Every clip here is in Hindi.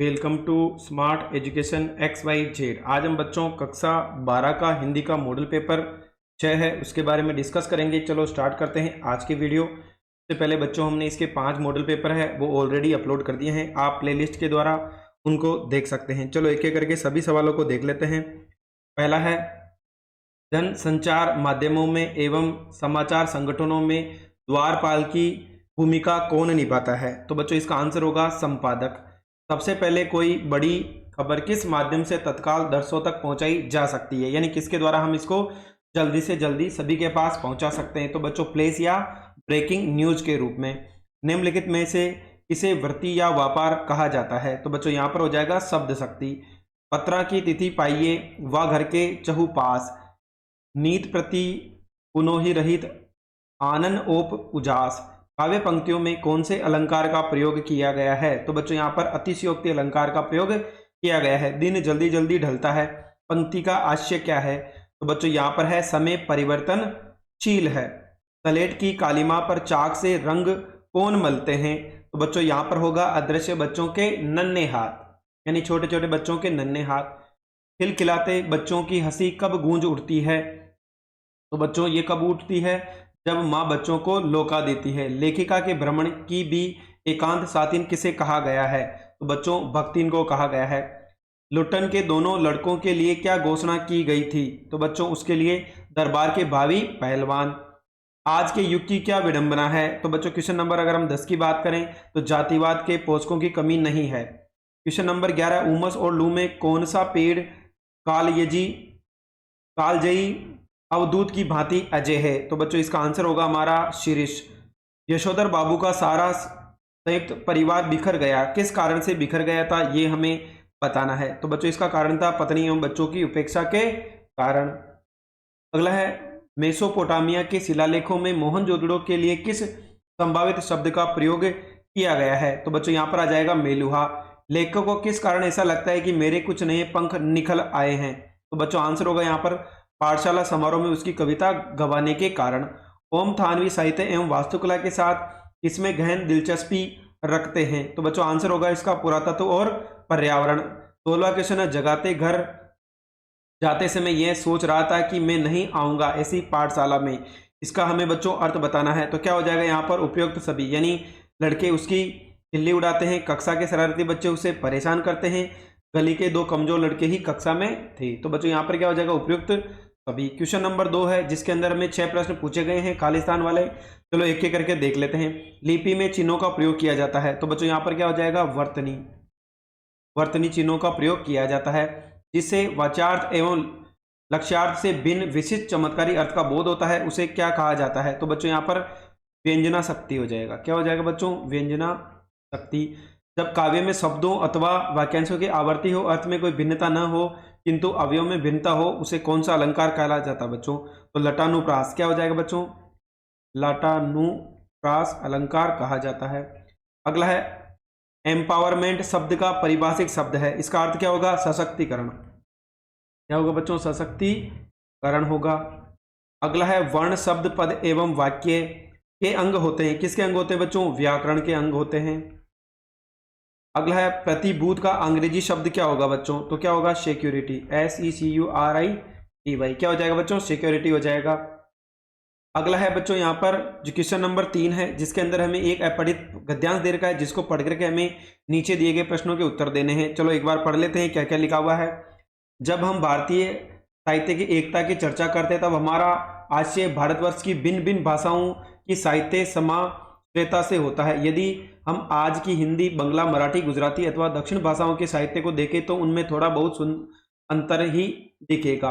Welcome to smart education X Y Z. आज हम बच्चों कक्षा 12 का हिंदी का मॉडल पेपर 6 है उसके बारे में डिस्कस करेंगे। चलो स्टार्ट करते हैं आज की वीडियो। सबसे पहले बच्चों हमने इसके 5 मॉडल पेपर है वो ऑलरेडी अपलोड कर दिए हैं, आप प्लेलिस्ट के द्वारा उनको देख सकते हैं। चलो एक एक करके सभी सवालों को देख लेते हैं। पहला है, जन संचार माध्यमों में एवं समाचार संगठनों में द्वारपाल की भूमिका कौन निभाता है? तो बच्चों इसका आंसर होगा संपादक। सबसे पहले कोई बड़ी खबर किस माध्यम से तत्काल दर्शकों तक पहुंचाई जा सकती है, यानी किसके द्वारा हम इसको जल्दी से जल्दी सभी के पास पहुंचा सकते हैं? तो बच्चों प्लेस या ब्रेकिंग न्यूज के रूप में। निम्नलिखित में से किसे वृत्ति या व्यापार कहा जाता है? तो बच्चों यहां पर हो जाएगा शब्द शक्ति। पत्रा की तिथि पाइये व घर के चहु पास, नीत प्रति पुनोहि रहित आनन ओप उजास। काव्य पंक्तियों में कौन से अलंकार का प्रयोग किया गया है? तो बच्चों यहाँ पर अतिशयोक्ति अलंकार का प्रयोग किया गया है। दिन जल्दी जल्दी ढलता है, पंक्ति का आशय क्या है? तो बच्चों यहाँ पर है समय परिवर्तनशील है। स्लेट की कालिमा पर चाक से रंग कौन मलते हैं? तो बच्चों यहाँ पर होगा अदृश्य बच्चों के नन्हे हाथ, यानी छोटे छोटे बच्चों के नन्हे हाथ। खिलखिलाते बच्चों की हंसी कब गूंज उठती है? तो बच्चों ये कब उठती है? जब माँ बच्चों को लौका देती है। लेखिका के भ्रमण की भी एकांत सातिन किसे कहा गया है? तो बच्चों भक्तिन को कहा गया है। लुट्टन के दोनों लड़कों के लिए क्या घोषणा की गई थी? तो बच्चों उसके लिए दरबार के भावी पहलवान। आज के युग की क्या विडंबना है? तो बच्चों क्वेश्चन नंबर अगर हम 10 की बात करें तो जातिवाद के पोषकों की कमी नहीं है। क्वेश्चन नंबर 11, उमस और लू में कौन सा पेड़ कालजयी अवधूत की भांति अजय है? तो बच्चों इसका आंसर होगा हमारा शीर्ष। यशोधर बाबू का सारा संयुक्त परिवार बिखर गया, किस कारण से बिखर गया था ये हमें बताना है। तो बच्चों इसका कारण था पत्नी एवं बच्चों की उपेक्षा के कारण। अगला है, मेसोपोटामिया के शिलालेखों में मोहनजोदड़ो के लिए किस संभावित शब्द का प्रयोग किया गया है? तो बच्चों यहाँ पर आ जाएगा मेलुहा। लेखक को किस कारण ऐसा लगता है कि मेरे कुछ नए पंख निकल आए हैं? तो बच्चों आंसर होगा यहाँ पर पाठशाला समारोह में उसकी कविता गवाने के कारण। ओम थानवी साहित्य एवं वास्तुकला के साथ इसमें गहन दिलचस्पी रखते हैं। तो बच्चों आंसर होगा इसका पुरातत्व और पर्यावरण। 16वां क्वेश्चन है, जगाते घर जाते समय यह सोच रहा था कि मैं नहीं आऊंगा ऐसी पाठशाला में। इसका हमें बच्चों अर्थ बताना है। तो क्या हो जाएगा यहाँ पर उपयुक्त सभी, यानी लड़के उसकी खिल्ली उड़ाते हैं, कक्षा के शरारती बच्चे उसे परेशान करते हैं, गली के 2 कमजोर लड़के ही कक्षा में थे। तो बच्चों यहाँ पर क्या हो जाएगा उपयुक्त सभी। क्वेश्चन नंबर 2 है जिसके अंदर में 6 प्रश्न पूछे गए हैं खालिस्तान वाले। चलो एक एक करके देख लेते हैं। लिपि में चिन्हों का प्रयोग किया जाता है। तो बच्चों यहाँ पर क्या हो जाएगा वर्तनी चिन्हों का प्रयोग किया जाता है, जिससे वाच्यार्थ एवं लक्ष्यार्थ से भिन्न विशिष्ट चमत्कारी अर्थ का बोध होता है, उसे क्या कहा जाता है? तो बच्चों यहाँ पर व्यंजना शक्ति हो जाएगा। क्या हो जाएगा बच्चों? व्यंजना शक्ति। जब काव्य में शब्दों अथवा वाक्यांशों की आवर्ती हो, अर्थ में कोई भिन्नता न हो किंतु अवयव में भिन्नता हो, उसे कौन सा अलंकार कहा जाता है बच्चों? तो लटानुप्रास। क्या हो जाएगा बच्चों? लटानुप्रास अलंकार कहा जाता है। अगला है, एम्पावरमेंट शब्द का परिभाषिक शब्द है, इसका अर्थ क्या होगा? सशक्तिकरण। क्या होगा बच्चों? सशक्तिकरण होगा। अगला है, वर्ण शब्द पद एवं वाक्य के अंग होते हैं, किसके अंग होते हैं बच्चों? व्याकरण के अंग होते हैं। अगला है, प्रतिभूत का अंग्रेजी शब्द क्या होगा बच्चों? तो क्या होगा? सिक्योरिटी। SECURITY। क्या हो जाएगा बच्चों? सिक्योरिटी हो जाएगा। अगला है बच्चों यहाँ पर जो क्वेश्चन नंबर 3 है जिसके अंदर हमें एक अपठित गद्यांश दे रखा है, जिसको पढ़ करके हमें नीचे दिए गए प्रश्नों के उत्तर देने हैं। चलो एक बार पढ़ लेते हैं क्या क्या लिखा हुआ है। जब हम भारतीय साहित्य की एकता की चर्चा करते हैं तब हमारा आशय भारतवर्ष की भिन्न भिन्न भाषाओं की साहित्य समाश्रयता से होता है। यदि हम आज की हिंदी, बंगला, मराठी, गुजराती अथवा दक्षिण भाषाओं के साहित्य को देखें तो उनमें थोड़ा बहुत अंतर ही दिखेगा,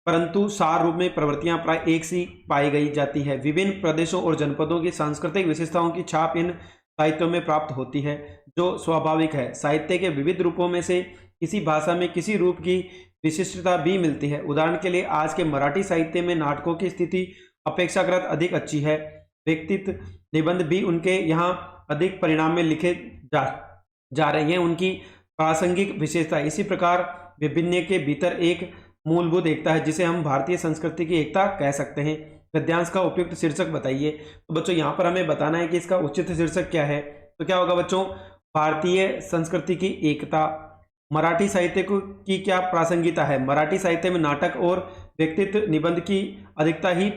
परंतु सार रूप में प्रवृत्तियां प्राय एक सी पाई गई जाती है। विभिन्न प्रदेशों और जनपदों की सांस्कृतिक विशेषताओं की छाप इन साहित्यों में प्राप्त होती है, जो स्वाभाविक है। साहित्य के विविध रूपों में से किसी भाषा में किसी रूप की विशिष्टता भी मिलती है। उदाहरण के लिए आज के मराठी साहित्य में नाटकों की स्थिति अपेक्षाकृत अधिक अच्छी है। व्यक्तित्व निबंध भी उनके यहाँ अधिक परिणाम में लिखे जा रहे हैं, उनकी प्रासंगिक विशेषता। इसी प्रकार विभिन्न के भीतर एक मूलभूत एकता है जिसे हम भारतीय संस्कृति की एकता कह सकते हैं। गद्यांश का उपयुक्त शीर्षक बताइए। तो बच्चों यहाँ पर हमें बताना है कि इसका उचित शीर्षक क्या है। तो क्या होगा बच्चों? भारतीय संस्कृति की एकता। मराठी साहित्य की क्या प्रासंगिकता है? मराठी साहित्य में नाटक और व्यक्तित्व निबंध की अधिकता ही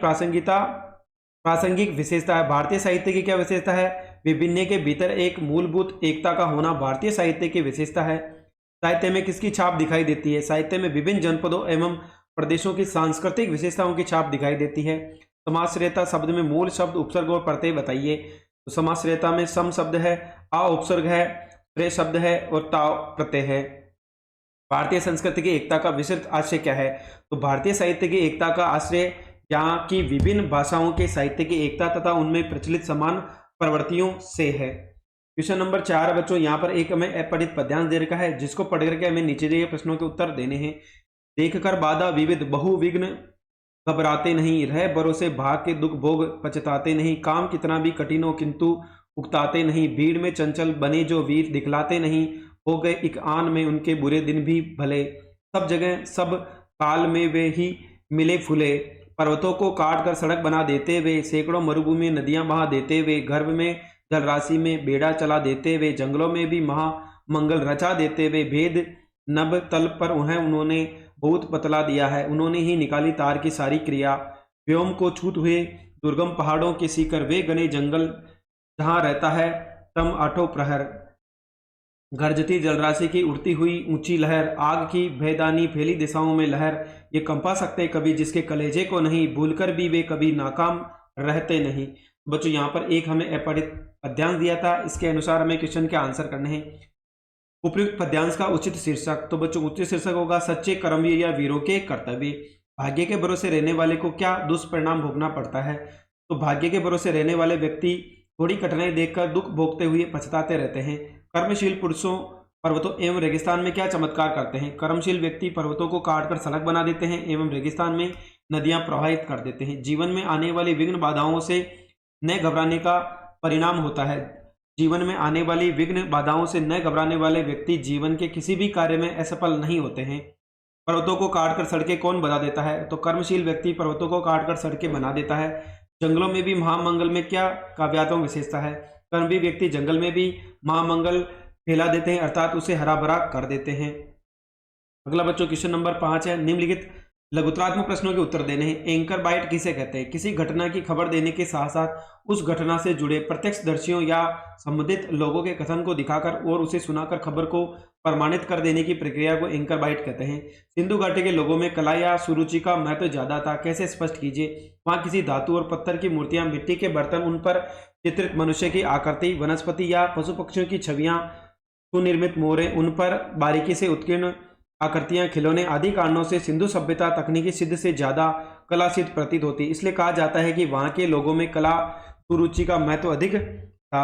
प्रासंगिक विशेषता है। भारतीय साहित्य की क्या विशेषता है? विभिन्न के भीतर एक मूलभूत एकता का होना भारतीय साहित्य की विशेषता है। साहित्य में किसकी छाप दिखाई देती है? साहित्य में विभिन्न जनपदों एवं प्रदेशों की सांस्कृतिक विशेषताओं की छाप दिखाई देती है। समाश्रयता शब्द में मूल शब्द, उपसर्ग और प्रत्यय बताइए। तो समाश्रयता में सम शब्द है, आ उपसर्ग है, रे शब्द है और ता प्रत्यय है। भारतीय संस्कृति की एकता का विस्तृत आशय क्या है? तो भारतीय साहित्य की एकता का आश्रय यहाँ की विभिन्न भाषाओं के साहित्य की एकता तथा उनमें प्रचलित समान प्रवृत्तियों से है। क्वेश्चन नंबर 4 बच्चों, यहाँ पर एक हमें अपठित पद्यांश दे रखा है, जिसको पढ़ करके हमें नीचे दिए प्रश्नों के उत्तर देने हैं। देखकर बाधा विविध बहुविघ्न घबराते नहीं, रह भरोसे भाग के दुख भोग पछताते नहीं, काम कितना भी कठिन हो किंतु उकताते नहीं, भीड़ में चंचल बने जो वीर दिखलाते नहीं, हो गए एक आन में उनके बुरे दिन भी भले, सब जगह सब काल में वे ही मिले फूले, पर्वतों को काट कर सड़क बना देते वे, सैकड़ों मरुभूमि नदियां बहा देते वे, गर्भ में जलराशि में बेड़ा चला देते वे, जंगलों में भी महामंगल रचा देते वे, भेद नभ तल पर उन्होंने बहुत बतला दिया है, उन्होंने ही निकाली तार की सारी क्रिया, व्योम को छूत हुए दुर्गम पहाड़ों के सीकर, वे घने जंगल जहां रहता है तम आठों प्रहर, गर्जती जलराशि की उड़ती हुई ऊंची लहर, आग की भयदानी फैली दिशाओं में लहर, ये कंपा सकते कभी जिसके कलेजे को नहीं, भूलकर भी वे कभी नाकाम रहते नहीं। बच्चों यहाँ पर एक हमें अपठित पद्यांश दिया था, इसके अनुसार हमें क्वेश्चन के आंसर करने हैं। उपयुक्त पद्यांश का उचित शीर्षक। तो बच्चों उचित शीर्षक होगा सच्चे कर्मवीर या वीरों के कर्तव्य। भाग्य के भरोसे रहने वाले को क्या दुष्परिणाम भोगना पड़ता है? तो भाग्य के भरोसे रहने वाले व्यक्ति थोड़ी कठिनाई देखकर दुख भोगते हुए पछताते रहते हैं। कर्मशील पुरुषों पर्वतों एवं रेगिस्तान में क्या चमत्कार करते हैं? कर्मशील व्यक्ति पर्वतों को काटकर सड़क बना देते हैं एवं रेगिस्तान में नदियां प्रवाहित कर देते हैं। जीवन में आने वाली विघ्न बाधाओं से न घबराने का परिणाम होता है। जीवन में आने वाली विघ्न बाधाओं से न घबराने वाले व्यक्ति जीवन के किसी भी कार्य में असफल नहीं होते हैं। पर्वतों को काटकर सड़कें कौन बना देता है? तो कर्मशील व्यक्ति पर्वतों को काटकर सड़कें बना देता है। जंगलों में भी महामंगल में क्या काव्यात्मक विशेषता है? कर्मवीर व्यक्ति जंगल में भी महामंगल फैला देते हैं, अर्थात उसे हरा भरा कर देते हैं। अगला बच्चों क्वेश्चन नंबर 5 है, निम्नलिखित लघुत्रात्मक प्रश्नों के उत्तर देने हैं। एंकर बाइट किसे कहते हैं? किसी घटना की खबर देने के साथ साथ उस घटना से जुड़े प्रत्यक्षदर्शियों या संबंधित लोगों के कथन को दिखाकर और उसे सुनाकर खबर को प्रमाणित कर देने की प्रक्रिया को एंकर बाइट कहते हैं। सिंधु घाटी के लोगों में कला या सुरुचि का महत्व ज्यादा था, कैसे स्पष्ट कीजिए? वहां किसी धातु और पत्थर की मूर्तियां, मिट्टी के बर्तन, उन पर चित्रित मनुष्य की आकृति, वनस्पति या पशु पक्षियों की छवियां, सुनिर्मित मोहरें, उन पर बारीकी से उत्कीर्ण आकृतियां, खिलौने आदि कारणों से सिंधु सभ्यता तकनीकी सिद्ध से ज्यादा कला सिद्ध प्रतीत होती। इसलिए कहा जाता है कि वहां के लोगों में कला सुरुचि का महत्व अधिक था।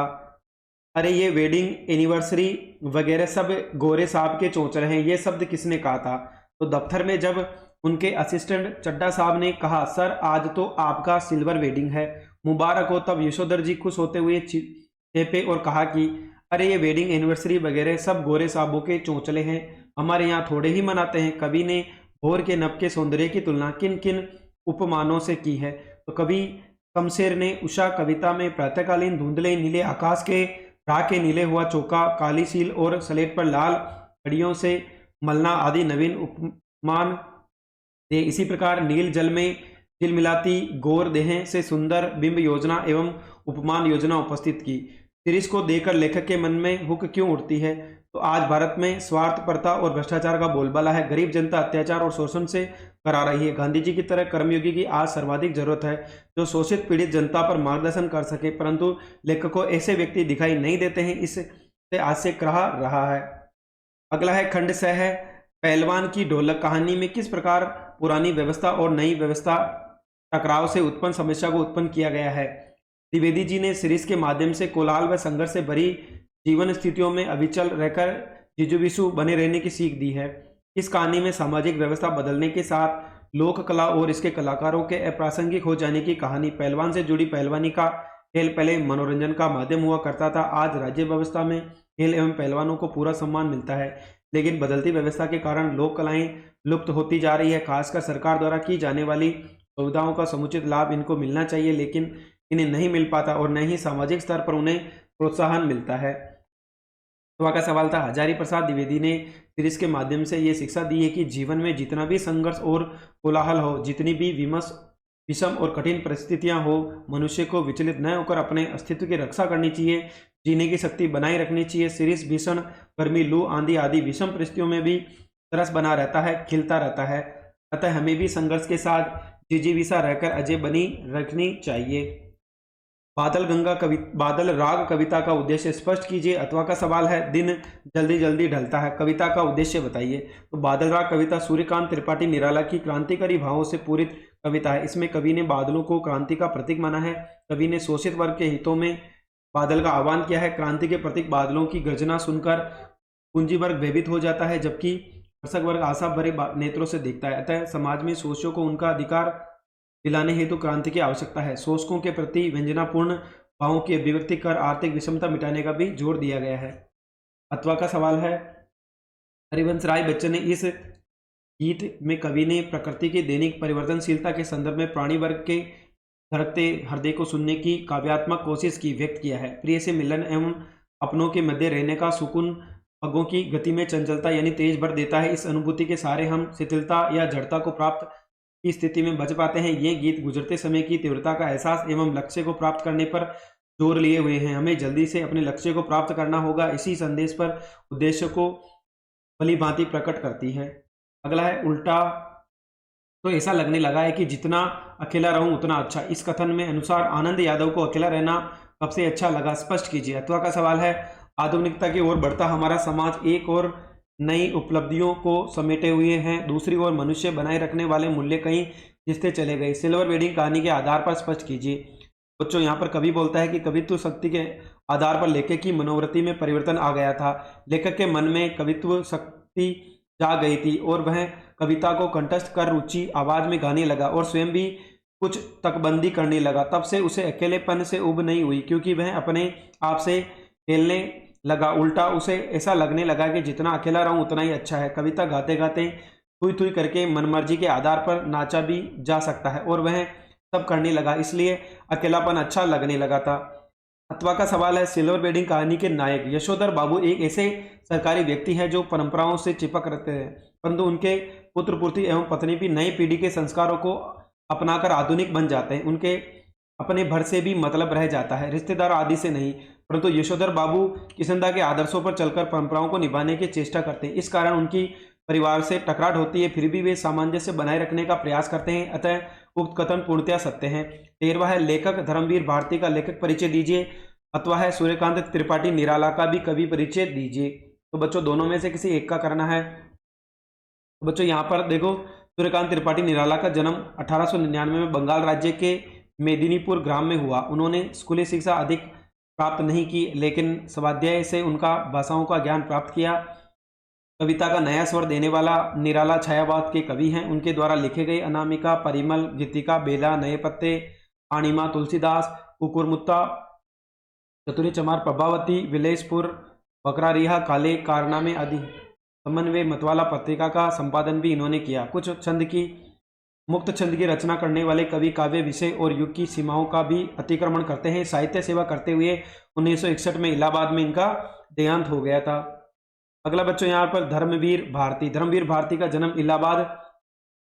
अरे ये वेडिंग एनिवर्सरी वगैरह सब गोरे साहब के चौंचर हैं, ये शब्द किसने कहा था? तो दफ्तर में जब उनके असिस्टेंट चड्डा साहब ने कहा सर आज तो आपका सिल्वर वेडिंग है, मुबारक हो, तब यशोधर जी खुश होते हुए चेपे और कहा कि अरे ये वेडिंग एनिवर्सरी वगैरह सब गोरे साहबों के चौंचले हैं, हमारे यहाँ थोड़े ही मनाते हैं। कवि ने भोर के नभ के सौंदर्य की तुलना किन किन उपमानों से की है? तो कवि शमशेर ने उषा कविता में प्रातःकालीन धुंधले नीले आकाश के राह के नीले हुआ चौका, काली सील और स्लेट पर लाल कड़ियों से मलना आदि नवीन उपमान दे। इसी प्रकार नील जल में झिलमिलाती गौर देह से सुंदर बिंब योजना एवं उपमान योजना उपस्थित की। सीरीज को देखकर लेखक के मन में हुक क्यों उठती है? तो आज भारत में स्वार्थपरता और भ्रष्टाचार का बोलबाला है, गरीब जनता अत्याचार और शोषण से करा रही है। गांधी जी की तरह कर्मयोगी की आज सर्वाधिक जरूरत है जो शोषित पीड़ित जनता पर मार्गदर्शन कर सके, परंतु लेखक को ऐसे व्यक्ति दिखाई नहीं देते हैं, इससे आज से कहा रहा है। अगला है खंड 6 है, पहलवान की ढोलक। कहानी में किस प्रकार पुरानी व्यवस्था और नई व्यवस्था टकराव से उत्पन्न समस्या को उत्पन्न किया गया है? द्विवेदी जी ने सीरीज के माध्यम से कोलाहल व संघर्ष से भरी जीवन स्थितियों में अविचल रहकर जिजुबिसु बने रहने की सीख दी है। इस कहानी में सामाजिक व्यवस्था बदलने के साथ लोक कला और इसके कलाकारों के अप्रासंगिक हो जाने की कहानी। पहलवान से जुड़ी पहलवानी का खेल पहले मनोरंजन का माध्यम हुआ करता था, आज राज्य व्यवस्था में खेल एवं पहलवानों को पूरा सम्मान मिलता है, लेकिन बदलती व्यवस्था के कारण लोक कलाएं लुप्त होती जा रही है। खासकर सरकार द्वारा की जाने वाली सुविधाओं का समुचित लाभ इनको मिलना चाहिए, लेकिन इन्हें नहीं मिल पाता और न ही सामाजिक स्तर पर उन्हें प्रोत्साहन मिलता है। अथवा का सवाल था, हजारी प्रसाद द्विवेदी ने सीरीज के माध्यम से ये शिक्षा दी है कि जीवन में जितना भी संघर्ष और कोलाहल हो, जितनी भी विषम और कठिन परिस्थितियां हो, मनुष्य को विचलित न होकर अपने अस्तित्व की रक्षा करनी चाहिए, जीने की शक्ति बनाए रखनी चाहिए। सीरीज भीषण गर्मी, लू, आंधी आदि विषम परिस्थितियों में भी तरस बना रहता है, खिलता रहता है। अतः हमें भी संघर्ष के साथ जिजीविषा रहकर अजय बनी रखनी चाहिए। बादल राग कविता का उद्देश्य स्पष्ट कीजिए। अथवा का सवाल है, दिन जल्दी जल्दी ढलता है, कविता का उद्देश्य बताइए। तो बादल राग कविता सूर्यकांत त्रिपाठी निराला की क्रांतिकारी भावों से पूरित कविता है। इसमें कवि ने बादलों को क्रांति का प्रतीक माना है। कवि ने शोषित वर्ग के हितों में बादल का आह्वान किया है। क्रांति के प्रतीक बादलों की गर्जना सुनकर पूंजी वर्ग भयभीत हो जाता है, जबकि दर्शक वर्ग आशा भरे नेत्रों से देखता है। अतः समाज में शोषियों को उनका अधिकार दिलाने हेतु क्रांति की आवश्यकता है। शोषकों के प्रति व्यंजनापूर्ण भावों की अभिव्यक्ति कर आर्थिक विषमता मिटाने का भी जोर दिया गया है। अथवा का सवाल है, हरिवंश राय बच्चन ने इस गीत में कवि ने प्रकृति की दैनिक परिवर्तनशीलता के संदर्भ में प्राणी वर्ग के धड़कते हृदय को सुनने की काव्यात्मक कोशिश की व्यक्त किया है। प्रिय से मिलन एवं अपनों के मध्य रहने का सुकून पगों की गति में चंचलता यानी तेज भर देता है। इस अनुभूति के सहारे हम शिथिलता या जड़ता को प्राप्त की स्थिति में बच पाते हैं। ये गीत गुजरते समय की तीव्रता का एहसास एवं लक्ष्य को प्राप्त करने पर जोर लिए हुए हैं। हमें जल्दी से अपने लक्ष्य को प्राप्त करना होगा। इसी संदेश पर उद्देश्य को भली भांति प्रकट करती है। अगला है उल्टा, तो ऐसा लगने लगा है कि जितना अकेला रहूं उतना अच्छा। इस कथन में अनुसार आनंद यादव को अकेला रहना कब से अच्छा लगा, स्पष्ट कीजिए। अथवा का सवाल है, आधुनिकता की ओर बढ़ता हमारा समाज एक और नई उपलब्धियों को समेटे हुए हैं, दूसरी ओर मनुष्य बनाए रखने वाले मूल्य कहीं जिससे चले गए। सिल्वर वेडिंग कहानी के आधार पर स्पष्ट कीजिए। बच्चों यहाँ पर कवि बोलता है कि कवित्व शक्ति के आधार पर लेखक की मनोवृत्ति में परिवर्तन आ गया था। लेखक के मन में कवित्व शक्ति जा गई थी और वह कविता को कंठस्थ कर रुचि आवाज में गाने लगा और स्वयं भी कुछ तकबंदी करने लगा। तब से उसे अकेलेपन से उब नहीं हुई, क्योंकि वह अपने आप से खेलने लगा। उल्टा उसे ऐसा लगने लगा कि जितना अकेला रहूं उतना ही अच्छा है। कविता गाते गाते थुई थुई करके मनमर्जी के आधार पर नाचा भी जा सकता है और वह सब करने लगा, इसलिए अकेलापन अच्छा लगने लगा था। अथवा का सवाल है, सिल्वर वेडिंग कहानी के नायक यशोधर बाबू एक ऐसे सरकारी व्यक्ति हैं जो परंपराओं से चिपक रहते हैं, परंतु उनके पुत्र पुत्री एवं पत्नी भी नई पीढ़ी के संस्कारों को अपनाकर आधुनिक बन जाते हैं। उनके अपने भर से भी मतलब रह जाता है, रिश्तेदार आदि से नहीं। परंतु यशोधर बाबू किशनदा के आदर्शों पर चलकर परंपराओं को निभाने की चेष्टा करते हैं। इस कारण उनकी परिवार से टकराट होती है, फिर भी वे सामंजस्य बनाए रखने का प्रयास करते हैं। अतः उक्त कथन पूर्णतया सत्य है। 13वां है, लेखक धर्मवीर भारती का लेखक परिचय दीजिए। अथवा है, सूर्यकांत त्रिपाठी निराला का भी कवि परिचय दीजिए। तो बच्चों दोनों में से किसी एक का करना है। तो बच्चों यहाँ पर देखो, सूर्यकांत त्रिपाठी निराला का जन्म 1899 में बंगाल राज्य के मेदिनीपुर ग्राम में हुआ। उन्होंने स्कूली शिक्षा अधिक प्राप्त नहीं की, लेकिन स्वाध्याय से उनका भाषाओं का ज्ञान प्राप्त किया। कविता का नया स्वर देने वाला निराला छायावाद के कवि हैं। उनके द्वारा लिखे गए अनामिका, परिमल, गीतिका, बेला, नए पत्ते, आणिमा, तुलसीदास, कुकुरमुत्ता, चतुरी चमार, प्रभावती, विलेशपुर, बकरारिहा, काले कारनामे आदि समन्वय मतवाला पत्रिका का संपादन भी इन्होंने किया। कुछ मुक्त छंद की रचना करने वाले कवि काव्य विषय और युग की सीमाओं का भी अतिक्रमण करते हैं। साहित्य सेवा करते हुए 1961 में इलाहाबाद में इनका देहांत हो गया था। अगला बच्चों यहाँ पर धर्मवीर भारती का जन्म इलाहाबाद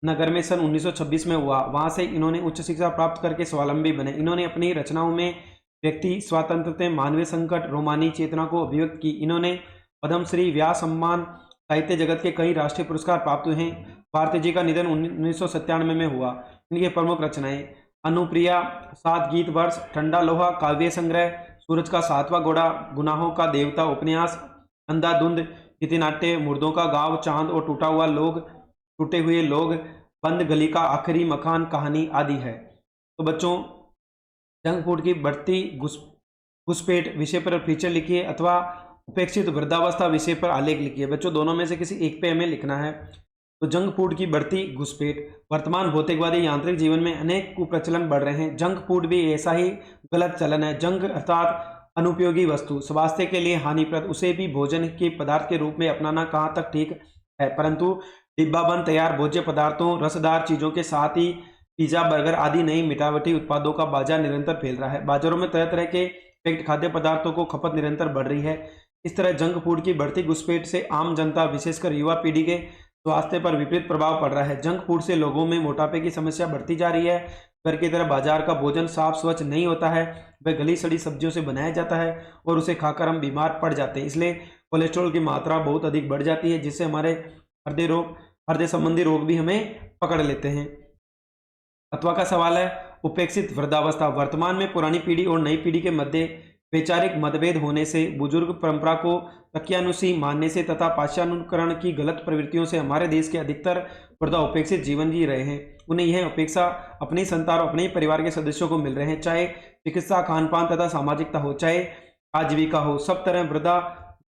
नगर में सन 1926 में हुआ। वहां से इन्होंने उच्च शिक्षा प्राप्त करके स्वावलंबी बने। इन्होंने अपनी रचनाओं में व्यक्ति स्वातंत्रता, मानवीय संकट, रोमानी चेतना को अभिव्यक्त की। इन्होंने पद्मश्री, व्यास सम्मान, साहित्य जगत के कई राष्ट्रीय पुरस्कार प्राप्त हुए हैं। भारती जी का निधन 1997 में हुआ। इनकी प्रमुख रचनाएं अनुप्रिया, 7 गीत वर्ष, ठंडा लोहा, काव्य संग्रह, सूरज का 7वां घोड़ा, गुनाहों का देवता, उपन्यास, अंधाधुंध, गीतिनाट्य, मुर्दों का गांव, चांद और टूटे हुए लोग, बंद गली का आखिरी मकान, कहानी आदि है। तो बच्चों जंक फूड की बढ़ती घुसपैठ विषय पर फीचर लिखिए अथवा उपेक्षित वृद्धावस्था विषय पर आलेख लिखिए। बच्चों दोनों में से किसी एक पे हमें लिखना है। तो जंक फूड की बढ़ती घुसपैठ, वर्तमान भौतिकवादी यांत्रिक जीवन में अनेक कुप्रचलन बढ़ रहे हैं। जंक फूड भी ऐसा ही गलत चलन है। जंक अर्थात अनुपयोगी वस्तु, स्वास्थ्य के लिए हानिप्रद, उसे भी भोजन के पदार्थ के रूप में अपनाना कहाँ तक ठीक है। परंतु डिब्बाबंद तैयार भोज्य पदार्थों, रसदार चीजों के साथ ही पिज्जा, बर्गर आदि नई मिठावटी उत्पादों का बाजार निरंतर फैल रहा है। बाजारों में तरह तरह के पैक्ड खाद्य पदार्थों को खपत निरंतर बढ़ रही है। इस तरह जंक फूड की बढ़ती घुसपैठ से आम जनता विशेषकर युवा पीढ़ी के स्वास्थ्य पर विपरीत प्रभाव पड़ रहा है। जंक फूड से लोगों में मोटापे की समस्या बढ़ती जा रही है। घर की तरह बाजार का भोजन साफ स्वच्छ नहीं होता है, वह गली सड़ी सब्जियों से बनाया जाता है और उसे खाकर हम बीमार पड़ जाते हैं। इसलिए कोलेस्ट्रॉल की मात्रा बहुत अधिक बढ़ जाती है, जिससे हमारे हृदय संबंधी रोग भी हमें पकड़ लेते हैं। अथवा का सवाल है, उपेक्षित वृद्धावस्था। वर्तमान में पुरानी पीढ़ी और नई पीढ़ी के मध्य वैचारिक मतभेद होने से, बुजुर्ग परंपरा को तकियानुसी मानने से तथा पाश्चानुकरण की गलत प्रवृत्तियों से हमारे देश के अधिकतर वृद्धा उपेक्षित जीवन जी रहे हैं। उन्हें यह उपेक्षा अपनी संतान और अपने परिवार के सदस्यों को मिल रहे हैं, चाहे चिकित्सा, खान पान तथा सामाजिकता हो, चाहे आजीविका हो। सब तरह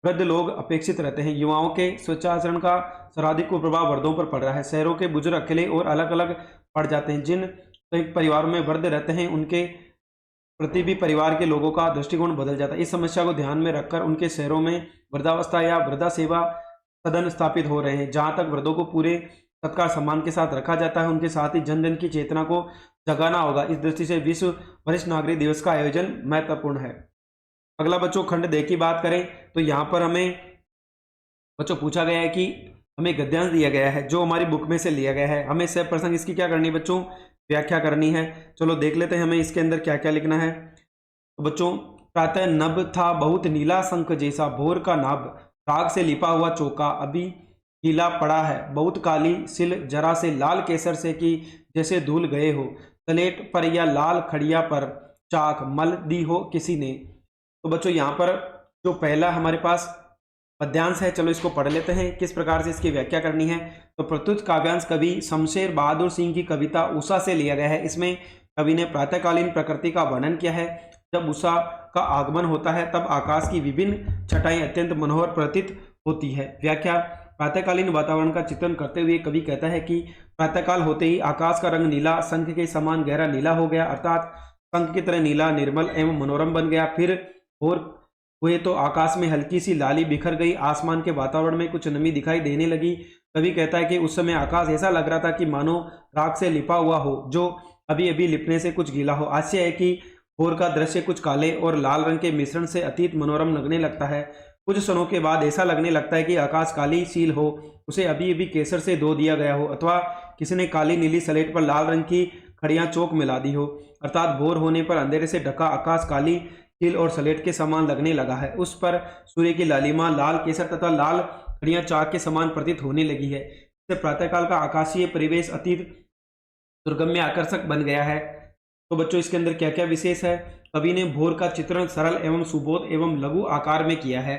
वृद्ध लोग अपेक्षित रहते हैं। युवाओं के स्वच्छाचरण का सर्वाधिक कुप्रभाव वृद्धों पर पड़ रहा है। शहरों के बुजुर्ग अकेले और अलग अलग पड़ जाते हैं। जिन संयुक्त परिवारों में वृद्ध रहते हैं उनके प्रति भी परिवार के लोगों का दृष्टिकोण बदल जाता है। इस समस्या को ध्यान में रखकर उनके शहरों में वृद्धावस्था या वृद्धा सेवा सदन स्थापित हो रहे हैं, जहां तक वृद्धों को पूरे सत्कार सम्मान के साथ रखा जाता है। उनके साथ ही जन जन की चेतना को जगाना होगा। इस दृष्टि से विश्व वरिष्ठ नागरिक दिवस का आयोजन महत्वपूर्ण है। अगला बच्चों खंड दे की बात करें तो यहाँ पर हमें बच्चों पूछा गया है कि हमें गद्यांश दिया गया है जो हमारी बुक में से लिया गया है। हमें सब प्रसंग इसकी क्या करनी है बच्चों, व्याख्या करनी है। चलो देख लेते हैं हमें इसके अंदर क्या क्या लिखना है। तो बच्चों, प्रातः नभ था बहुत नीला शंख जैसा, भोर का नाभ राग से लिपा हुआ चौका अभी गीला पड़ा है, बहुत काली सिल जरा से लाल केसर से कि जैसे धूल गए हो, तलेट पर या लाल खड़िया पर चाक मल दी हो किसी ने। तो बच्चों यहाँ पर जो पहला हमारे पास पद्यांश है, चलो इसको पढ़ लेते हैं किस प्रकार से इसकी व्याख्या करनी है। तो प्रस्तुत काव्यांश कवि शमशेर बहादुर सिंह की कविता उषा से लिया गया है। इसमें कवि ने प्रातःकालीन प्रकृति का वर्णन किया है। जब उषा का आगमन होता है तब आकाश की विभिन्न छटाएं अत्यंत मनोहर प्रतीत होती है। व्याख्या, प्रातःकालीन वातावरण का चित्रण करते हुए कवि कहता है कि प्रातःकाल होते ही आकाश का रंग नीला शंख के समान गहरा नीला हो गया, अर्थात शंख की तरह नीला निर्मल एवं मनोरम बन गया। फिर और हुए तो आकाश में हल्की सी लाली बिखर गई, आसमान के वातावरण में कुछ नमी दिखाई देने लगी। कवि कहता है कि उस समय आकाश ऐसा लग रहा था कि मानो राख से लिपा हुआ हो, जो अभी अभी लिपने से कुछ गीला हो। आश्चर्य है कि भोर का दृश्य कुछ काले और लाल रंग के मिश्रण से अतीत मनोरम लगने लगता है। कुछ क्षणों के बाद ऐसा लगने लगता है कि आकाश काली सील हो, उसे अभी अभी केसर से धो दिया गया हो, अथवा किसी ने काली नीली स्लेट पर लाल रंग की खड़ियां चौक मिला दी हो। अर्थात भोर होने पर अंधेरे से ढका आकाश काली तिल और स्लेट के समान लगने लगा है। उस पर सूर्य की लालिमा लाल केसर तथा लाल खड़ियां चाक के समान प्रतीत होने लगी है। इससे प्रातःकाल का आकाशीय परिवेश अतीत दुर्गम्य आकर्षक बन गया है। तो बच्चों इसके अंदर क्या क्या विशेष है। कवि ने भोर का चित्रण सरल एवं सुबोध एवं लघु आकार में किया है।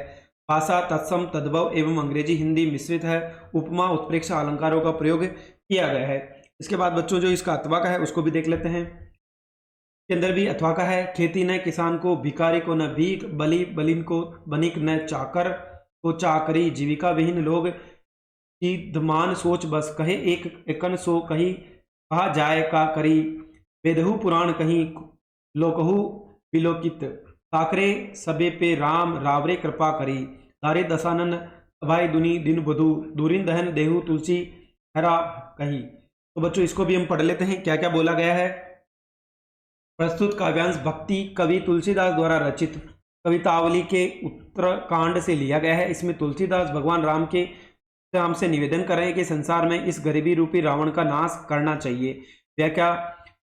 भाषा तत्सम तद्भव एवं अंग्रेजी हिंदी मिश्रित है। उपमा उत्प्रेक्षा अलंकारों का प्रयोग किया गया है। इसके बाद बच्चों जो इसका अथवा का है उसको भी देख लेते हैं। के अंदर भी अथवा का है, खेती न किसान को, भिखारी को न भीख, बलि बलिन को बनिक, न चाकर को चाकरी, जीविका विहीन लोग धमान सोच बस, कहे एक एकन सो कही कहा जाए का करी, वेदहु पुराण कहीं लोकहु विलोकित, साकरे सबे पे राम रावरे कृपा करी, दारे दसानन अभाई दुनी दिन बधु, दूरिन दहन देहु तुलसी हरा कही। तो बच्चों इसको भी हम पढ़ लेते हैं क्या क्या बोला गया है। प्रस्तुत काव्यांश भक्ति कवि तुलसीदास द्वारा रचित कवितावली के उत्तरकांड से लिया गया है। इसमें तुलसीदास भगवान राम के नाम से निवेदन कर रहे हैं कि संसार में इस गरीबी रूपी रावण का नाश करना चाहिए। व्याख्या,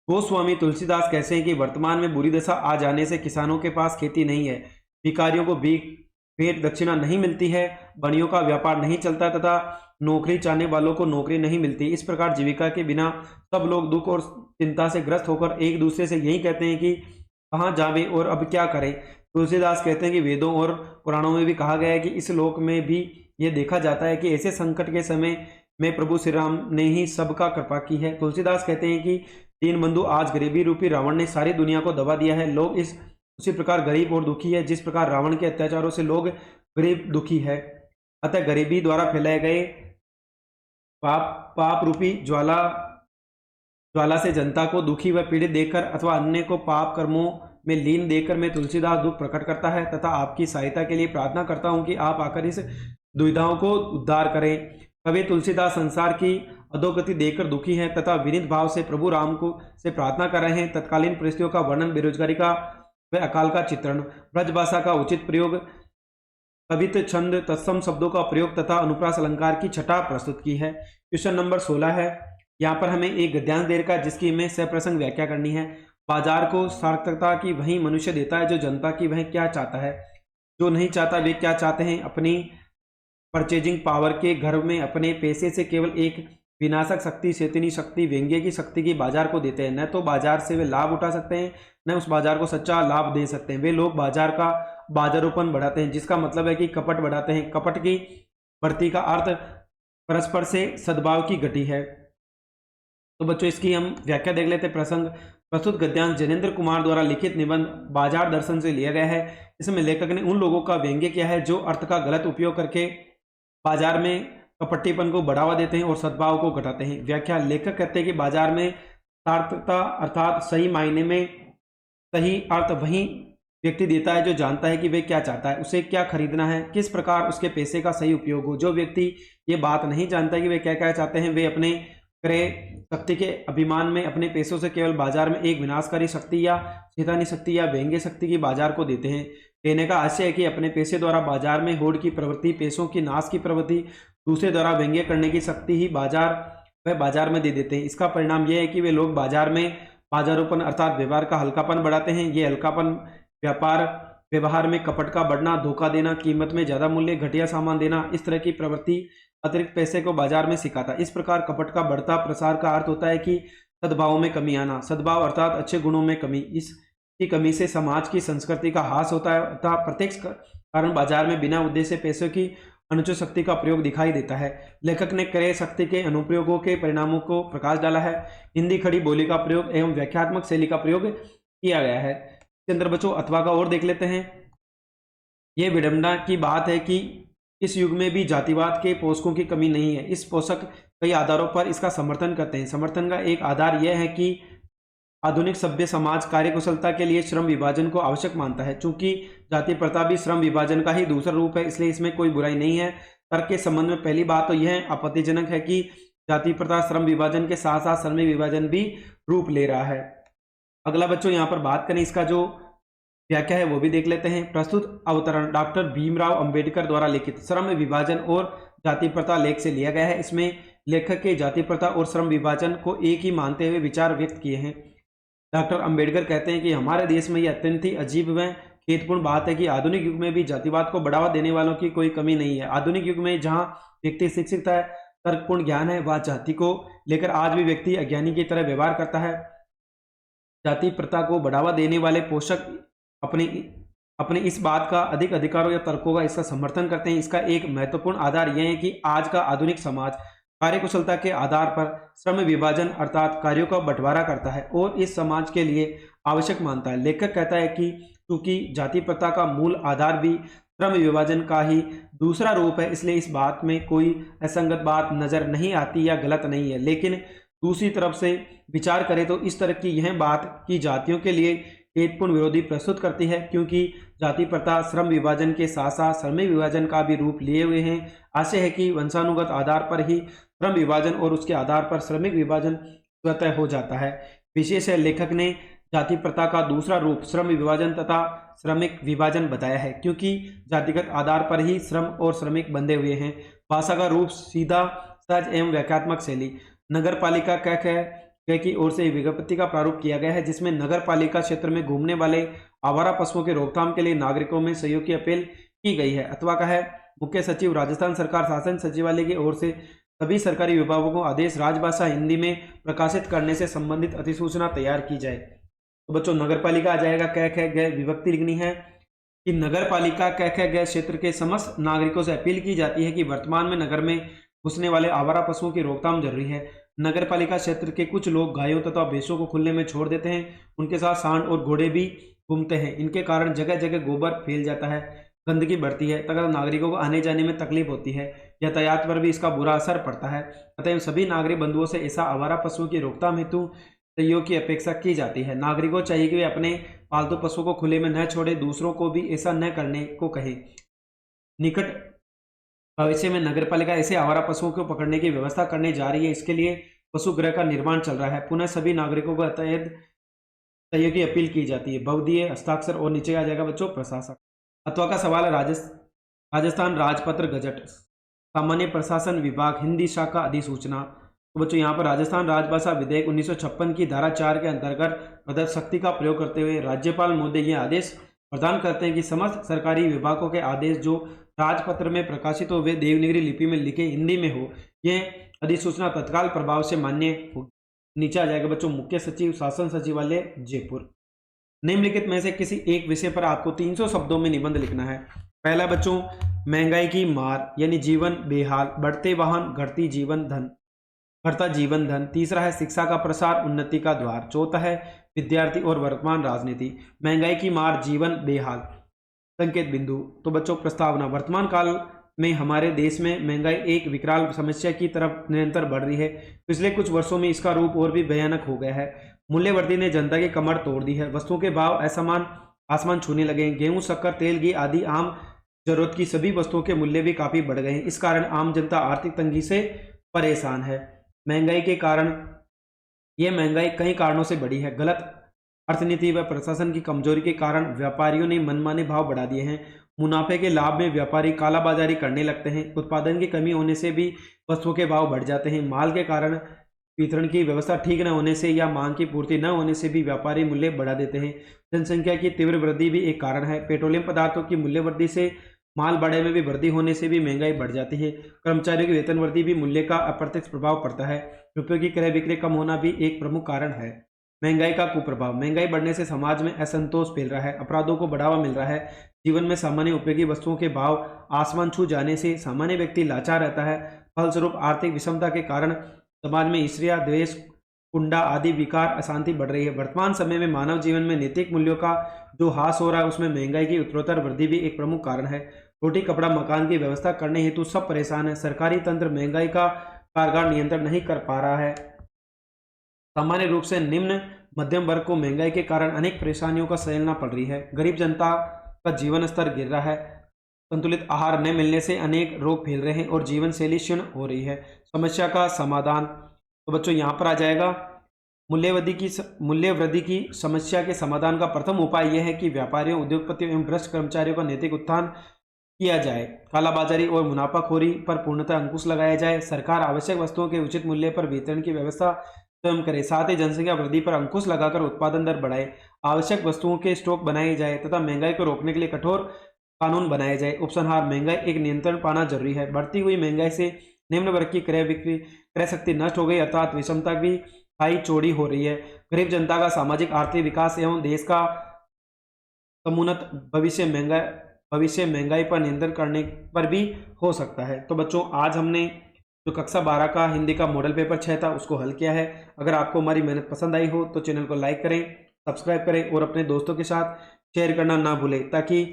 गोस्वामी तुलसीदास कहते हैं कि वर्तमान में बुरी दशा आ जाने से किसानों के पास खेती नहीं है, भिखारियों को भेंट दक्षिणा नहीं मिलती है, बनियों का व्यापार नहीं चलता तथा नौकरी चाहने वालों को नौकरी नहीं मिलती। इस प्रकार जीविका के बिना सब लोग दुख और चिंता से ग्रस्त होकर एक दूसरे से यही कहते हैं कि कहाँ जावे और अब क्या करें। तुलसीदास कहते हैं कि वेदों और पुराणों में भी कहा गया है कि इस लोक में भी यह देखा जाता है कि ऐसे संकट के समय में प्रभु श्री राम ने ही सबका कृपा की है। तुलसीदास कहते हैं कि दीन बंधु, आज गरीबी रूपी रावण ने सारी दुनिया को दबा दिया है। लोग उसी प्रकार गरीब और दुखी है जिस प्रकार रावण के अत्याचारों से लोग गरीब दुखी है। अतः गरीबी द्वारा फैलाए गए पाप रूपी ज्वाला से जनता को दुखी व पीड़ित देखकर अथवा अन्य को पाप कर्मों में लीन देखकर मैं तुलसीदास दुख प्रकट करता है तथा आपकी सहायता के लिए प्रार्थना करता हूं कि आप आकर इस दुविधाओं को उद्धार करें। कवि तुलसीदास संसार की अधोगति देखकर दुखी है तथा विनीत भाव से प्रभु राम को से प्रार्थना कर रहे हैं। तत्कालीन परिस्थितियों का वर्णन, बेरोजगारी का व अकाल का चित्रण, ब्रजभाषा का उचित प्रयोग, कवित्व, छंद, तत्सम शब्दों का प्रयोग तथा अनुप्रास अलंकार की छटा प्रस्तुत की है। क्वेश्चन नंबर 16 है, यहाँ पर हमें एक गद्यांश दे रखा है जिसकी हमें सप्रसंग व्याख्या करनी है। बाजार को सार्थकता की वही मनुष्य देता है जो जनता की वह क्या चाहता है, जो नहीं चाहता वे क्या चाहते हैं। अपनी परचेजिंग पावर के घर में अपने पैसे से केवल एक विनाशक शक्ति, चेतनी शक्ति, व्यंग्य की शक्ति की बाजार को देते हैं। न तो बाजार से वे लाभ उठा सकते हैं, न उस बाजार को सच्चा लाभ दे सकते हैं। वे लोग बाजार का बाजारोपन बढ़ाते हैं, जिसका मतलब है कि कपट बढ़ाते हैं। कपट की बढ़ती का अर्थ परस्पर से सद्भाव की घटी है। तो बच्चों इसकी हम व्याख्या देख लेते हैं। प्रसंग, प्रस्तुत गद्यांश जैनेन्द्र कुमार द्वारा लिखित निबंध बाजार दर्शन से लिया गया है। इसमें लेखक ने उन लोगों का व्यंग्य किया है जो अर्थ का गलत उपयोग करके बाजार में कपट्टीपन को बढ़ावा देते हैं और सद्भाव को घटाते हैं। व्याख्या, लेखक कहते हैं कि बाजार में सार्थकता अर्थात सही मायने में सही अर्थ वही व्यक्ति देता है जो जानता है कि वे क्या चाहता है, उसे क्या खरीदना है, किस प्रकार उसके पैसे का सही उपयोग हो। जो व्यक्ति ये बात नहीं जानता कि वे क्या क्या चाहते हैं, वे अपने क्रय शक्ति के अभिमान में अपने पैसों से केवल बाजार में एक विनाशकारी शक्ति या शैतानी शक्ति या व्यंग्य शक्ति की बाजार को देते हैं। कहने का आशय है कि अपने पैसे द्वारा बाजार में होड़ की प्रवृत्ति, पैसों की नाश की प्रवृत्ति, दूसरे द्वारा व्यंग्य करने की शक्ति ही वह बाजार में दे देते हैं। इसका परिणाम यह है कि वे लोग बाजार में बाजारोपन अर्थात व्यवहार का हल्कापन बढ़ाते हैं। ये हल्कापन व्यापार व्यवहार में कपट का बढ़ना, धोखा देना, कीमत में ज्यादा मूल्य, घटिया सामान देना, इस तरह की प्रवृत्ति अतिरिक्त पैसे को बाजार में सिखाता। इस प्रकार कपट का बढ़ता प्रसार का अर्थ होता है कि सद्भाव में कमी आना। सद्भाव अर्थात अच्छे गुणों में कमी। इसकी कमी से समाज की संस्कृति का ह्रास होता है अर्थात प्रत्यक्ष कारण बाजार में बिना उद्देश्य पैसों की अनुचित शक्ति का प्रयोग दिखाई देता है। लेखक ने क्रय शक्ति के अनुप्रयोगों के परिणामों को प्रकाश डाला है। हिंदी खड़ी बोली का प्रयोग एवं व्याख्यात्मक शैली का प्रयोग किया गया है। इसके अंदर बच्चों अथवा का और देख लेते हैं। यह विडंबना की बात है कि इस युग में भी जातिवाद के पोषकों की कमी नहीं है। इस पोषक कई आधारों पर इसका समर्थन करते हैं। समर्थन का एक आधार यह है कि आधुनिक सभ्य समाज कार्यकुशलता के लिए श्रम विभाजन को आवश्यक मानता है। चूंकि जाति प्रथा भी श्रम विभाजन का ही दूसरा रूप है, इसलिए इसमें कोई बुराई नहीं है। तर्क के संबंध में पहली बात तो यह आपत्तिजनक है कि जाति प्रथा श्रम विभाजन के साथ साथ श्रम विभाजन भी रूप ले रहा है। अगला बच्चों यहाँ पर बात करें इसका जो व्याख्या है वो भी देख लेते हैं। प्रस्तुत अवतरण डॉक्टर भीमराव अंबेडकर द्वारा लिखित श्रम विभाजन और जाति प्रथा लेख से लिया गया है। इसमें लेखक के जाति प्रथा और श्रम विभाजन को एक ही मानते हुए विचार व्यक्त किए हैं। डॉक्टर अंबेडकर कहते हैं कि हमारे देश में यह अत्यंत ही अजीब व खेदपूर्ण बात है कि आधुनिक युग में भी जातिवाद को बढ़ावा देने वालों की कोई कमी नहीं है। आधुनिक युग में जहाँ व्यक्ति शिक्षित है, तर्कपूर्ण ज्ञान है, वह जाति को लेकर आज भी व्यक्ति अज्ञानी की तरह व्यवहार करता है। जाति प्रथा को बढ़ावा देने वाले पोषक अपने इस बात का अधिक अधिकारों या तर्कों का इसका समर्थन करते हैं। इसका एक महत्वपूर्ण आधार यह है कि आज का आधुनिक समाज कार्यकुशलता के आधार पर श्रम विभाजन अर्थात कार्यों का बंटवारा करता है और इस समाज के लिए आवश्यक मानता है। लेखक कहता है कि चूंकि जाति प्रथा का मूल आधार भी श्रम विभाजन का ही दूसरा रूप है, इसलिए इस बात में कोई असंगत बात नजर नहीं आती या गलत नहीं है। लेकिन दूसरी तरफ से विचार करें तो इस तरह की यह बात की जातियों के लिए हेतुपूर्ण विरोधी प्रस्तुत करती है, क्योंकि जाति प्रथा श्रम विभाजन के साथ साथ श्रम विभाजन का भी रूप लिए हुए हैं। आशय है कि वंशानुगत आधार पर ही श्रम विभाजन और उसके आधार पर श्रमिक विभाजन स्वतः हो जाता है। विशेष है लेखक ने जाति प्रथा का दूसरा रूप श्रम विभाजन तथा श्रमिक विभाजन बताया है, क्योंकि जातिगत आधार पर ही श्रम और श्रमिक बंधे हुए हैं। भाषा का रूप सीधा, सहज एवं व्याख्यात्मक शैली। नगर पालिका कह की ओर से विज्ञप्ति का प्रारूप किया गया है, जिसमें नगर पालिका क्षेत्र में घूमने वाले आवारा पशुओं के रोकथाम के लिए नागरिकों में सहयोग की अपील की गई है। अथवा का है मुख्य सचिव राजस्थान सरकार शासन सचिवालय की ओर से सभी सरकारी विभागों को आदेश राजभाषा हिंदी में प्रकाशित करने से संबंधित अधिसूचना तैयार की जाए। तो बच्चों नगर पालिका आ जाएगा कह गए विभक्ति लिखनी है कि नगर पालिका कह गए क्षेत्र के समस्त नागरिकों से अपील की जाती है कि वर्तमान में नगर में घुसने वाले आवारा पशुओं की रोकथाम जरूरी है। नगर पालिका क्षेत्र के कुछ लोग गायों तथा भैंसों को खुले में छोड़ देते हैं, उनके साथ सांड और घोड़े भी घूमते हैं। इनके कारण जगह जगह गोबर फैल जाता है, गंदगी बढ़ती है तथा नागरिकों को आने जाने में तकलीफ होती है। यातायात पर भी इसका बुरा असर पड़ता है। अतः सभी नागरिक बंधुओं से ऐसा आवारा पशुओं की रोकथाम हेतु सहयोग की अपेक्षा की जाती है। नागरिकों चाहिए कि वे अपने पालतू पशुओं को खुले में न छोड़े, दूसरों को भी ऐसा न करने को कहे। निकट भविष्य में नगरपालिका ऐसे आवारा पशुओं को पकड़ने की व्यवस्था करने जा रही है। इसके लिए पशुगृह का निर्माण चल रहा है। पुनः सभी नागरिकों को अतएव सहयोग की अपील की जाती है। बहुदीय हस्ताक्षर और नीचे आ जाएगा बच्चों प्रशासक। अथवा का सवाल है राजस्थान राजपत्र गजट, सामान्य प्रशासन विभाग हिंदी शाखा अधिसूचना। तो बच्चों यहाँ पर राजस्थान राजभाषा विधेयक 1956 की धारा 4 के अंतर्गत प्रदत्त शक्ति का प्रयोग करते हुए राज्यपाल महोदय ये आदेश प्रदान करते हैं कि समस्त सरकारी विभागों के आदेश जो राजपत्र में प्रकाशित हो वे देवनागरी लिपि में लिखे हिंदी में हो, ये अधिसूचना तत्काल प्रभाव से मान्य होगी। नीचे आ जाएगा बच्चों मुख्य सचिव शासन सचिवालय जयपुर। निम्नलिखित में से किसी एक विषय पर आपको 300 शब्दों में निबंध लिखना है। पहला बच्चों महंगाई की मार यानी जीवन बेहाल, बढ़ते वाहन घटती जीवन धन, बढ़ता जीवन धन। तीसरा है शिक्षा का प्रसार उन्नति का द्वार। चौथा है विद्यार्थी और वर्तमान राजनीति। महंगाई की मार जीवन बेहाल, संकेत बिंदु। तो बच्चों प्रस्तावना, वर्तमान काल में हमारे देश में महंगाई एक विकराल समस्या की तरफ निरंतर बढ़ रही है। पिछले कुछ वर्षों में इसका रूप और भी भयानक हो गया है। मूल्य वृद्धि ने जनता की कमर तोड़ दी है। वस्तुओं के भाव असमान आसमान छूने लगे हैं। गेहूं, शक्कर, तेल, घी आदि आम जरूरत की सभी वस्तुओं के मूल्य भी काफी बढ़ गए हैं। इस कारण आम जनता आर्थिक तंगी से परेशान है। महंगाई के कारण, यह महंगाई कई कारणों से बढ़ी है। गलत अर्थनीति व प्रशासन की कमजोरी के कारण व्यापारियों ने मनमाने भाव बढ़ा दिए हैं। मुनाफे के लाभ में व्यापारी कालाबाजारी करने लगते हैं। उत्पादन की कमी होने से भी वस्तुओं के भाव बढ़ जाते हैं। माल के कारण वितरण की व्यवस्था ठीक न होने से या मांग की पूर्ति न होने से भी व्यापारी मूल्य बढ़ा देते हैं। जनसंख्या की तीव्र वृद्धि भी एक कारण है। पेट्रोलियम पदार्थों की मूल्य वृद्धि से माल भाड़े में भी वृद्धि होने से भी महंगाई बढ़ जाती है। कर्मचारियों की वेतन वृद्धि भी मूल्य का अप्रत्यक्ष प्रभाव पड़ता है। रुपयों की क्रय बिक्री कम होना भी एक प्रमुख कारण है। महंगाई का कुप्रभाव, महंगाई बढ़ने से समाज में असंतोष फैल रहा है, अपराधों को बढ़ावा मिल रहा है। जीवन में सामान्य उपयोगी वस्तुओं के भाव आसमान छू जाने से सामान्य व्यक्ति लाचार रहता है। फलस्वरूप आर्थिक विषमता के कारण समाज में ईर्ष्या, द्वेष, कुंडा आदि विकार, अशांति बढ़ रही है। वर्तमान समय में मानव जीवन में नैतिक मूल्यों का जो ह्रास हो रहा है उसमें महंगाई की उत्तरोत्तर वृद्धि भी एक प्रमुख कारण है। रोटी, कपड़ा, मकान की व्यवस्था करने हेतु सब परेशान है। सरकारी तंत्र महंगाई का कारगर नियंत्रण नहीं कर पा रहा है। सामान्य रूप से निम्न मध्यम वर्ग को महंगाई के कारण अनेक परेशानियों का सहना पड़ रही है। गरीब जनता का जीवन स्तर गिर रहा है। संतुलित आहार न मिलने से अनेक रोग फैल रहे हैं और जीवन शैली क्षीण हो रही है। समस्या का समाधान, तो बच्चों यहाँ पर आ जाएगा मूल्य वृद्धि की समस्या के समाधान का प्रथम उपाय यह है कि व्यापारियों, उद्योगपतियों एवं भ्रष्ट कर्मचारियों का नैतिक उत्थान किया जाए। कालाबाजारी और मुनाफाखोरी पर पूर्णतः अंकुश लगाया जाए। सरकार आवश्यक वस्तुओं के उचित मूल्य पर वितरण की व्यवस्था स्वयं करे। साथ ही जनसंख्या वृद्धि पर अंकुश लगाकर उत्पादन दर बढ़ाए। आवश्यक वस्तुओं के स्टॉक बनाए जाए तथा महंगाई को रोकने के लिए कठोर कानून बनाए जाए। उपसंहार, महंगाई एक नियंत्रण पाना जरूरी है। बढ़ती हुई महंगाई से निम्न वर्ग की क्रय शक्ति नष्ट हो गई, अर्थात विषमता भी खाई चौड़ी हो रही है। गरीब जनता का सामाजिक आर्थिक विकास एवं देश का समुन्नत भविष्य महंगाई पर नियंत्रण करने पर भी हो सकता है। तो बच्चों आज हमने जो कक्षा 12 का हिंदी का मॉडल पेपर 6 था उसको हल किया है। अगर आपको हमारी मेहनत पसंद आई हो तो चैनल को लाइक करें, सब्सक्राइब करें और अपने दोस्तों के साथ शेयर करना ना भूलें ताकि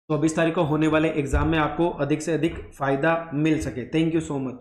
24 तारीख को होने वाले एग्जाम में आपको अधिक से अधिक फायदा मिल सके। Thank you so much.